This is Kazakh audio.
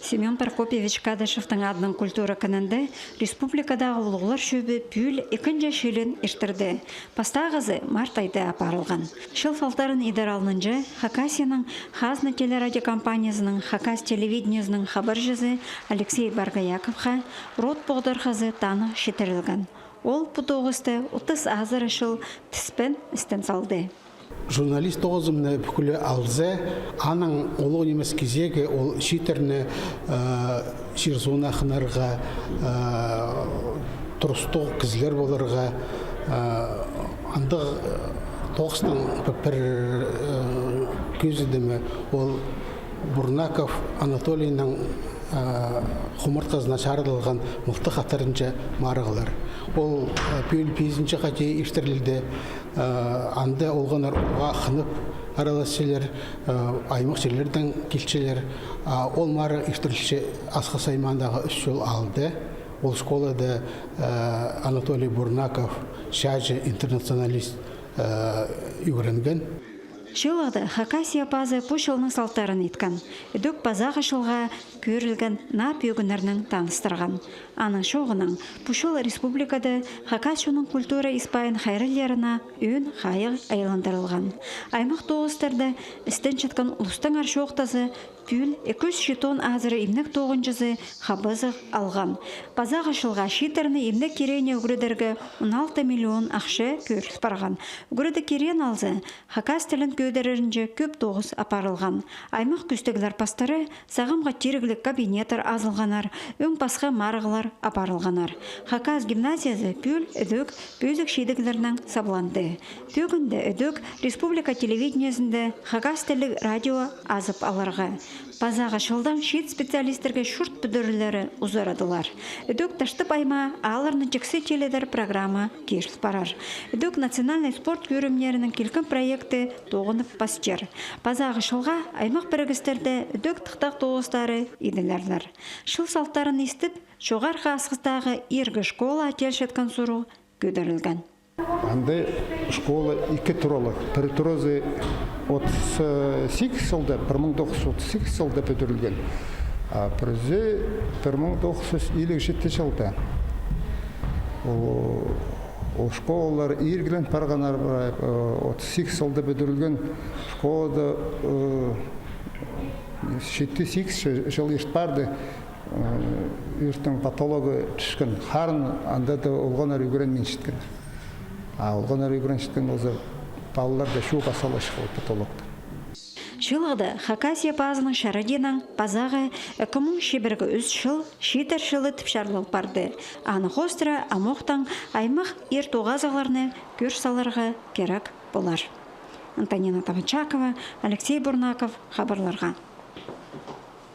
Семен Прокопьевич Кадышевтың адының культура кінінді республикадағы ұлғылар шөбі пүл екінші шелін ештірді. Пастағызы март айды апарылған. Шыл фалтарын идар алынынжы Хакасияның Хазны телерадиокомпаниясының Хакас телевидениесінің хабар жүзі Алексей Баргаяковқа рот бұғдырғызы таны шетірілген. Ол бұтоғысты 30 азыр шыл тіспен істен салды. Журналист оғызымны бүкілі алзе, аның олу немес кезегі ол шитерні ширзуна қынарға, тұрыстық кізлер болырға, андық тоғыстан бір көзідімі ол Бурнаков Анатолийның құмыртқазына шарылған мұлты қатарынша марығылар. Ол пөйл пейзінші қате ештірілді, анда олғанар ұға қынып араласылар, аймақ жерлердің келшелер. Ол мары ештірілші асқы саймандағы 3 жыл алды. Ол школада Анатолий Бурнаков, шәжі интернационалист үйренген. Шылғады Хакасия пазы пұшылының салтарын еткен. Үдік базағы шылға көрілген нап өгінерінің таныстырған. Аның шоғының пұшыл республикады Хакасияның культура испайын хайрылеріна өн қайық айландырылған. Аймақ тоғыстарды істен четкен ұлыстың аршоқтазы пүл 200 жетон азыры имнік тоғынжызы қабызық алған. Базағы шылға шитеріні имнік керене үгірдергі 16 миллион ақшы көріс барған. Үгірді керен алзы Хакас тілін көдерінже көп тоғыз апарылған. Аймақ күстігілер пастары сағымға терігілік кабинетер азылғанар, өң пасқа марығылар апарылғанар. Хакас гимназиясы пүл үдік бөзік шедігілерінің сабланды. Төгінді үдік республика телевидениесінде Хакас тілік радио азып алырға. Базаға шылдан шет специалистерге шұрт бүдірілері ұзарадылар. Үдік таштып айма алырны жіксі теледер программа кешіс барар. Үдік национальный спорт көрімнерінің келкін проекты тоғынып пастер. Базаға шылға аймақ бірігістерді үдік тұқтақ тоғыстары еділерлер. Шыл салттарын естіп, жоғарғы асқыстағы ергі школа телшеткен сұру көдірілген. Анда школа 2 туралы. Бір туразы 38 жылда, 1938 жылда бітірілген. Бірізі 1957 жылда. Ол школалар ергілен парғанар 38 жылда бітірілген. Школада 78 жыл ешт барды. Үрттің патологы түшкен қарын, анда да олғанар үйгірен мен шеткен. Олғанар үйгірен шеткен олзы балаларда шуға сала шықыл патологды. Шылғыды Хакасия пазының шараденің базағы 2001 жыл шетер жылы тіпшарлық барды. Аны қостыра амоқтан аймақ ертоғазаларыны көрш саларға керек болар. Антонина Тавачакова, Алексей Бурнаков хабарларға.